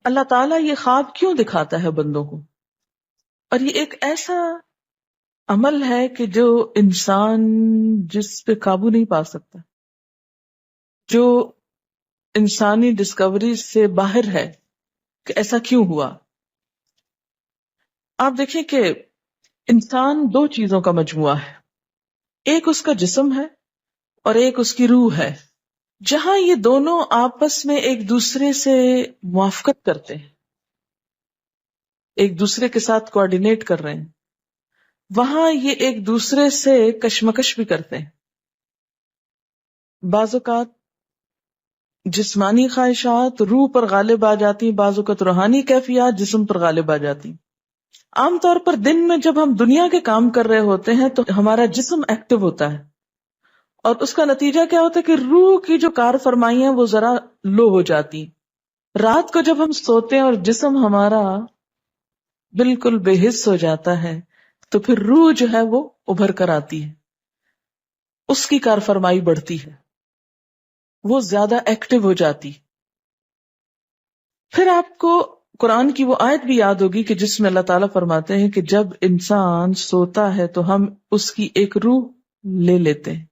اللہ تعالیٰ یہ خواب کیوں دکھاتا ہے بندوں کو؟ اور یہ ایک ایسا عمل ہے کہ جو انسان جس پہ قابو نہیں پا سکتا، جو انسانی ڈسکوری سے باہر ہے کہ ایسا کیوں ہوا. آپ دیکھیں کہ انسان دو چیزوں کا مجموعہ ہے، ایک اس کا جسم ہے اور ایک اس کی روح ہے. جہاں یہ دونوں آپس میں ایک دوسرے سے موافقت کرتے ہیں، ایک دوسرے کے ساتھ کوآرڈینیٹ کر رہے ہیں، وہاں یہ ایک دوسرے سے کشمکش بھی کرتے ہیں. بعض اوقات جسمانی خواہشات روح پر غالب آ جاتی، بعض اوقات روحانی کیفیات جسم پر غالب آ جاتی. عام طور پر دن میں جب ہم دنیا کے کام کر رہے ہوتے ہیں تو ہمارا جسم ایکٹیو ہوتا ہے، اور اس کا نتیجہ کیا ہوتا ہے کہ روح کی جو کار فرمائیاں وہ ذرا لو ہو جاتی. رات کو جب ہم سوتے ہیں اور جسم ہمارا بالکل بے حس ہو جاتا ہے تو پھر روح جو ہے وہ ابھر کر آتی ہے، اس کی کار فرمائی بڑھتی ہے، وہ زیادہ ایکٹیو ہو جاتی. پھر آپ کو قرآن کی وہ آیت بھی یاد ہوگی کہ جس میں اللہ تعالیٰ فرماتے ہیں کہ جب انسان سوتا ہے تو ہم اس کی ایک روح لے لیتے ہیں،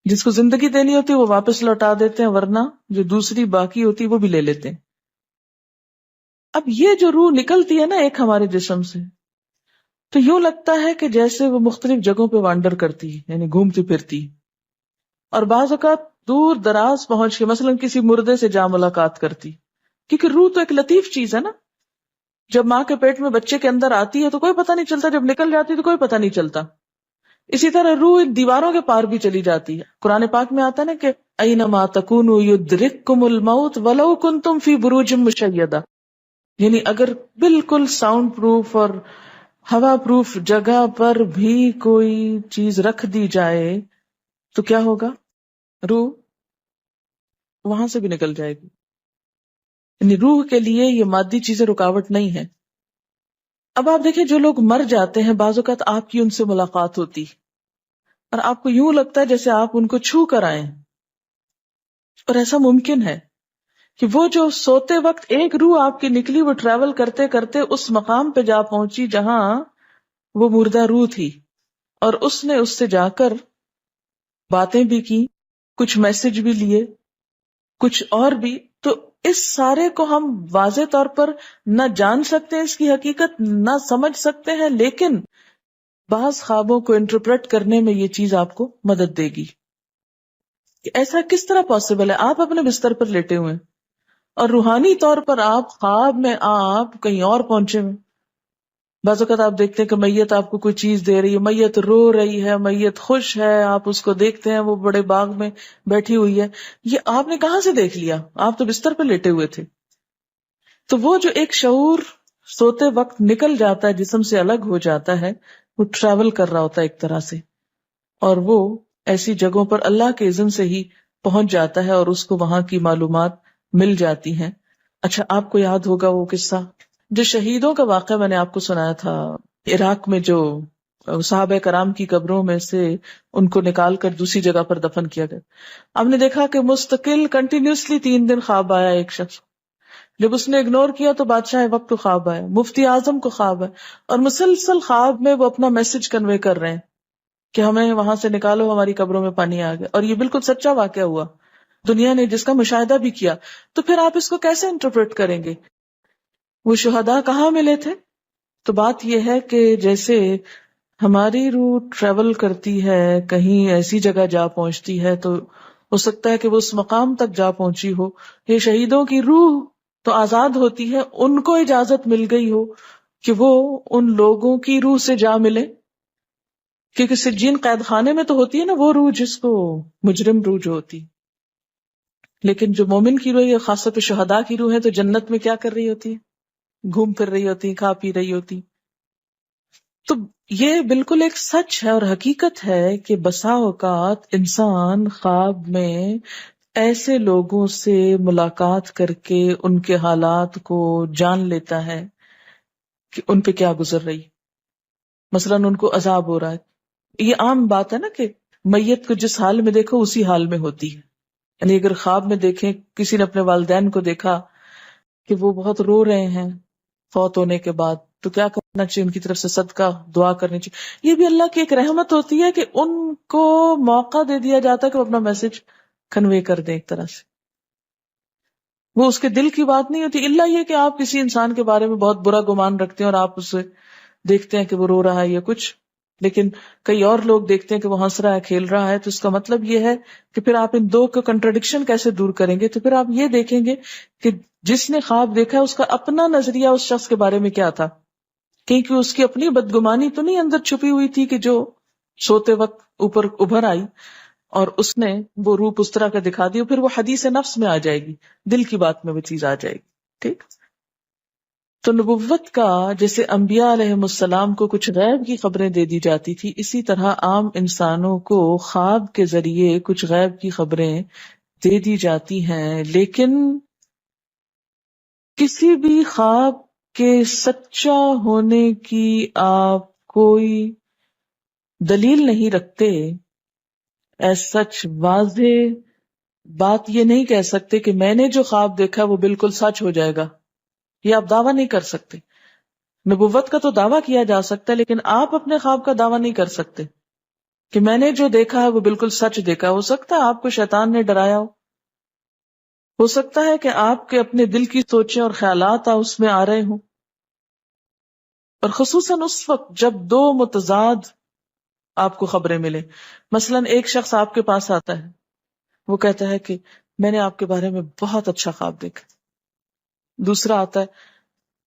جس کو زندگی دینی ہوتی ہے وہ واپس لوٹا دیتے ہیں، ورنہ جو دوسری باقی ہوتی ہے وہ بھی لے لیتے ہیں. اب یہ جو روح نکلتی ہے نا ایک ہمارے جسم سے، تو یوں لگتا ہے کہ جیسے وہ مختلف جگہوں پہ وانڈر کرتی ہے، یعنی گھومتی پھرتی، اور بعض اوقات دور دراز پہنچ کے مثلا کسی مردے سے جا ملاقات کرتی، کیونکہ روح تو ایک لطیف چیز ہے نا. جب ماں کے پیٹ میں بچے کے اندر آتی ہے تو کوئی پتہ نہیں چلتا، جب نکل جاتی تو کوئی پتہ نہیں چلتا. اسی طرح روح دیواروں کے پار بھی چلی جاتی ہے. قرآن پاک میں آتا ہے نا کہ اینما تکونوا یدرککم الموت ولو کنتم فی بروج مشیدہ، یعنی اگر بالکل ساؤنڈ پروف اور ہوا پروف جگہ پر بھی کوئی چیز رکھ دی جائے تو کیا ہوگا؟ روح وہاں سے بھی نکل جائے گی. یعنی روح کے لیے یہ مادی چیزیں رکاوٹ نہیں ہے. اب آپ دیکھیں جو لوگ مر جاتے ہیں بعض اوقات آپ کی ان سے ملاقات ہوتی اور آپ کو یوں لگتا ہے جیسے آپ ان کو چھو کر آئیں، اور ایسا ممکن ہے کہ وہ جو سوتے وقت ایک روح آپ کی نکلی وہ ٹریول کرتے کرتے اس مقام پہ جا پہنچی جہاں وہ مردہ روح تھی، اور اس نے اس سے جا کر باتیں بھی کی، کچھ میسج بھی لیے، کچھ اور بھی. تو اس سارے کو ہم واضح طور پر نہ جان سکتے ہیں، اس کی حقیقت نہ سمجھ سکتے ہیں، لیکن بعض خوابوں کو انٹرپریٹ کرنے میں یہ چیز آپ کو مدد دے گی کہ ایسا کس طرح پاسبل ہے. آپ اپنے بستر پر لیٹے ہوئے ہیں اور روحانی طور پر آپ خواب میں آپ کہیں اور پہنچے ہوئے. بعض اوقات آپ دیکھتے ہیں کہ میت آپ کو کوئی چیز دے رہی ہے، میت رو رہی ہے، میت خوش ہے، آپ اس کو دیکھتے ہیں وہ بڑے باغ میں بیٹھی ہوئی ہے. یہ آپ نے کہاں سے دیکھ لیا؟ آپ تو بستر پہ لیٹے ہوئے تھے. تو وہ جو ایک شعور سوتے وقت نکل جاتا ہے، جسم سے الگ ہو جاتا ہے، وہ ٹریول کر رہا ہوتا ہے ایک طرح سے، اور وہ ایسی جگہوں پر اللہ کے اذن سے ہی پہنچ جاتا ہے اور اس کو وہاں کی معلومات مل جاتی ہیں. اچھا آپ کو یاد ہوگا وہ قصہ جو شہیدوں کا واقعہ میں نے آپ کو سنایا تھا، عراق میں جو صحابہ کرام کی قبروں میں سے ان کو نکال کر دوسری جگہ پر دفن کیا گیا. آپ نے دیکھا کہ مستقل کنٹینیوسلی 3 دن خواب آیا ایک شخص، جب اس نے اگنور کیا تو بادشاہ وقت کو خواب آیا، مفتی اعظم کو خواب ہے، اور مسلسل خواب میں وہ اپنا میسج کنوے کر رہے ہیں کہ ہمیں وہاں سے نکالو، ہماری قبروں میں پانی آ گیا. اور یہ بالکل سچا واقعہ ہوا، دنیا نے جس کا مشاہدہ بھی کیا. تو پھر آپ اس کو کیسے انٹرپریٹ کریں گے؟ وہ شہداء کہاں ملے تھے؟ تو بات یہ ہے کہ جیسے ہماری روح ٹریول کرتی ہے، کہیں ایسی جگہ جا پہنچتی ہے تو ہو سکتا ہے کہ وہ اس مقام تک جا پہنچی ہو. یہ شہیدوں کی روح تو آزاد ہوتی ہے، ان کو اجازت مل گئی ہو کہ وہ ان لوگوں کی روح سے جا ملے، کیونکہ سجین قید خانے میں تو ہوتی ہے نا وہ روح جس کو مجرم روح جو ہوتی، لیکن جو مومن کی روح ہے، خاص طور پہ شہداء کی روح ہے، تو جنت میں کیا کر رہی ہوتی ہے؟ گھوم پھر رہی ہوتی، کھا پی رہی ہوتی. تو یہ بالکل ایک سچ ہے اور حقیقت ہے کہ بسا اوقات انسان خواب میں ایسے لوگوں سے ملاقات کر کے ان کے حالات کو جان لیتا ہے کہ ان پہ کیا گزر رہی. مثلا ان کو عذاب ہو رہا ہے. یہ عام بات ہے نا کہ میت کو جس حال میں دیکھو اسی حال میں ہوتی ہے. یعنی اگر خواب میں دیکھیں کسی نے اپنے والدین کو دیکھا کہ وہ بہت رو رہے ہیں فوت ہونے کے بعد، تو کیا کرنا چاہیے؟ ان کی طرف سے صدقہ دعا کرنی چاہیے. یہ بھی اللہ کی ایک رحمت ہوتی ہے کہ ان کو موقع دے دیا جاتا ہے کہ وہ اپنا میسج کنوے کر دیں ایک طرح سے. وہ اس کے دل کی بات نہیں ہوتی، الا یہ کہ آپ کسی انسان کے بارے میں بہت برا گمان رکھتے ہیں اور آپ اسے دیکھتے ہیں کہ وہ رو رہا ہے یا کچھ، لیکن کئی اور لوگ دیکھتے ہیں کہ وہ ہنس رہا ہے، کھیل رہا ہے، تو اس کا مطلب یہ ہے کہ پھر آپ ان دو کا کنٹرڈکشن کیسے دور کریں گے؟ تو پھر آپ یہ دیکھیں گے کہ جس نے خواب دیکھا ہے اس کا اپنا نظریہ اس شخص کے بارے میں کیا تھا، کیونکہ اس کی اپنی بدگمانی تو نہیں اندر چھپی ہوئی تھی کہ جو سوتے وقت اوپر ابھر آئی اور اس نے وہ روپ اس طرح کا دکھا دیا، پھر وہ حدیث نفس میں آ جائے گی، دل کی بات میں وہ چیز آ جائے گی. ٹھیک. تو نبوت کا جیسے انبیاء علیہ السلام کو کچھ غیب کی خبریں دے دی جاتی تھی، اسی طرح عام انسانوں کو خواب کے ذریعے کچھ غیب کی خبریں دے دی جاتی ہیں، لیکن کسی بھی خواب کے سچا ہونے کی آپ کوئی دلیل نہیں رکھتے. ایس سچ واضح بات یہ نہیں کہہ سکتے کہ میں نے جو خواب دیکھا وہ بالکل سچ ہو جائے گا، یہ آپ دعویٰ نہیں کر سکتے. نبوت کا تو دعویٰ کیا جا سکتا ہے، لیکن آپ اپنے خواب کا دعویٰ نہیں کر سکتے کہ میں نے جو دیکھا ہے وہ بالکل سچ دیکھا. ہو سکتا ہے آپ کو شیطان نے ڈرایا ہو سکتا ہے کہ آپ کے اپنے دل کی سوچیں اور خیالات اس میں آ رہے ہوں، اور خصوصاً اس وقت جب دو متضاد آپ کو خبریں ملیں. مثلا ایک شخص آپ کے پاس آتا ہے، وہ کہتا ہے کہ میں نے آپ کے بارے میں بہت اچھا خواب دیکھا. دوسرا آتا ہے،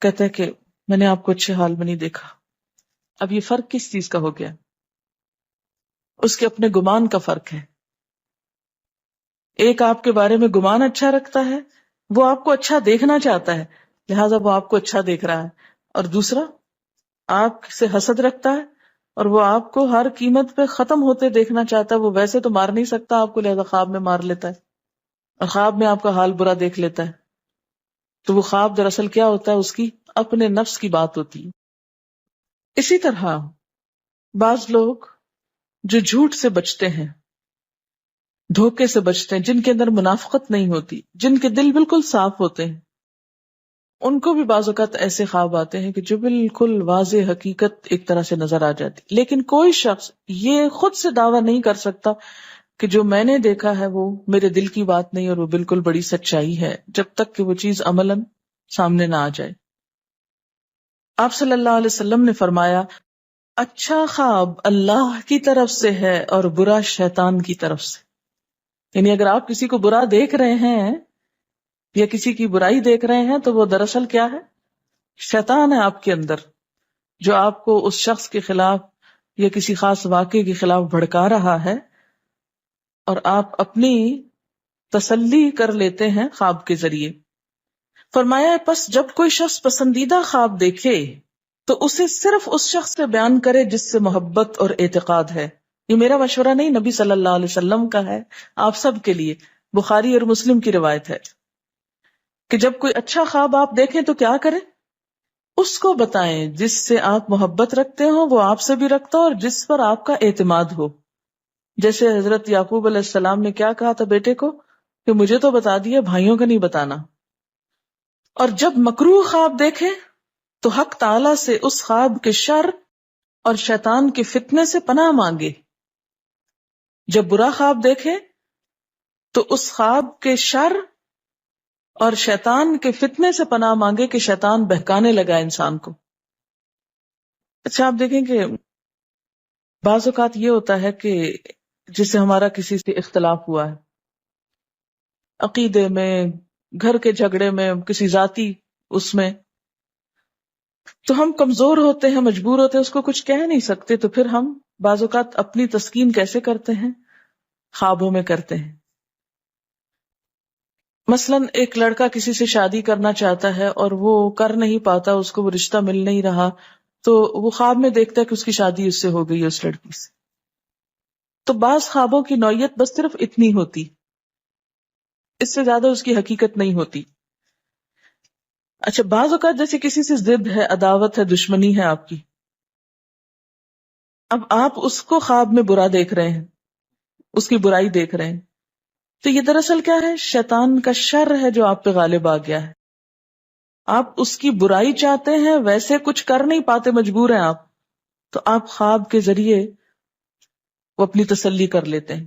کہتا ہے کہ میں نے آپ کو اچھے حال میں نہیں دیکھا. اب یہ فرق کس چیز کا ہو گیا؟ اس کے اپنے گمان کا فرق ہے. ایک آپ کے بارے میں گمان اچھا رکھتا ہے، وہ آپ کو اچھا دیکھنا چاہتا ہے، لہذا وہ آپ کو اچھا دیکھ رہا ہے. اور دوسرا آپ سے حسد رکھتا ہے اور وہ آپ کو ہر قیمت پہ ختم ہوتے دیکھنا چاہتا ہے. وہ ویسے تو مار نہیں سکتا آپ کو، لہذا خواب میں مار لیتا ہے اور خواب میں آپ کا حال برا دیکھ لیتا ہے. تو وہ خواب دراصل کیا ہوتا ہے؟ اس کی اپنے نفس کی بات ہوتی ہے. اسی طرح بعض لوگ جو جھوٹ سے بچتے ہیں، دھوکے سے بچتے ہیں، جن کے اندر منافقت نہیں ہوتی، جن کے دل بالکل صاف ہوتے ہیں، ان کو بھی بعض اوقات ایسے خواب آتے ہیں کہ جو بالکل واضح حقیقت ایک طرح سے نظر آ جاتی. لیکن کوئی شخص یہ خود سے دعویٰ نہیں کر سکتا کہ جو میں نے دیکھا ہے وہ میرے دل کی بات نہیں اور وہ بالکل بڑی سچائی ہے، جب تک کہ وہ چیز عملاً سامنے نہ آ جائے. آپ صلی اللہ علیہ وسلم نے فرمایا، اچھا خواب اللہ کی طرف سے ہے اور برا شیطان کی طرف سے. یعنی اگر آپ کسی کو برا دیکھ رہے ہیں یا کسی کی برائی دیکھ رہے ہیں تو وہ دراصل کیا ہے؟ شیطان ہے آپ کے اندر، جو آپ کو اس شخص کے خلاف یا کسی خاص واقعے کے خلاف بھڑکا رہا ہے، اور آپ اپنی تسلی کر لیتے ہیں خواب کے ذریعے. فرمایا پس جب کوئی شخص پسندیدہ خواب دیکھے تو اسے صرف اس شخص سے بیان کرے جس سے محبت اور اعتقاد ہے. یہ میرا مشورہ نہیں، نبی صلی اللہ علیہ وسلم کا ہے آپ سب کے لیے. بخاری اور مسلم کی روایت ہے کہ جب کوئی اچھا خواب آپ دیکھیں تو کیا کریں؟ اس کو بتائیں جس سے آپ محبت رکھتے ہو، وہ آپ سے بھی رکھتا ہو اور جس پر آپ کا اعتماد ہو. جیسے حضرت یعقوب علیہ السلام نے کیا کہا تھا بیٹے کو کہ مجھے تو بتا دیا، بھائیوں کا نہیں بتانا. اور جب مکروہ خواب دیکھیں تو حق تعالی سے اس خواب کے شر اور شیطان کے فتنے سے پناہ مانگے. جب برا خواب دیکھیں تو اس خواب کے شر اور شیطان کے فتنے سے پناہ مانگے کہ شیطان بہکانے لگا انسان کو. اچھا آپ دیکھیں کہ بعض اوقات یہ ہوتا ہے کہ جسے ہمارا کسی سے اختلاف ہوا ہے، عقیدے میں، گھر کے جھگڑے میں، کسی ذاتی اس میں، تو ہم کمزور ہوتے ہیں، مجبور ہوتے ہیں، اس کو کچھ کہہ نہیں سکتے. تو پھر ہم بعض اوقات اپنی تسکین کیسے کرتے ہیں؟ خوابوں میں کرتے ہیں. مثلا ایک لڑکا کسی سے شادی کرنا چاہتا ہے اور وہ کر نہیں پاتا، اس کو وہ رشتہ مل نہیں رہا، تو وہ خواب میں دیکھتا ہے کہ اس کی شادی اس سے ہو گئی ہے، اس لڑکی سے. تو بعض خوابوں کی نوعیت بس صرف اتنی ہوتی، اس سے زیادہ اس کی حقیقت نہیں ہوتی. اچھا بعض اوقات جیسے کسی سے ضد ہے، عداوت ہے، دشمنی ہے آپ کی، اب آپ اس کو خواب میں برا دیکھ رہے ہیں، اس کی برائی دیکھ رہے ہیں، تو یہ دراصل کیا ہے؟ شیطان کا شر ہے جو آپ پہ غالب آ گیا ہے. آپ اس کی برائی چاہتے ہیں، ویسے کچھ کر نہیں پاتے، مجبور ہیں آپ، تو آپ خواب کے ذریعے وہ اپنی تسلی کر لیتے ہیں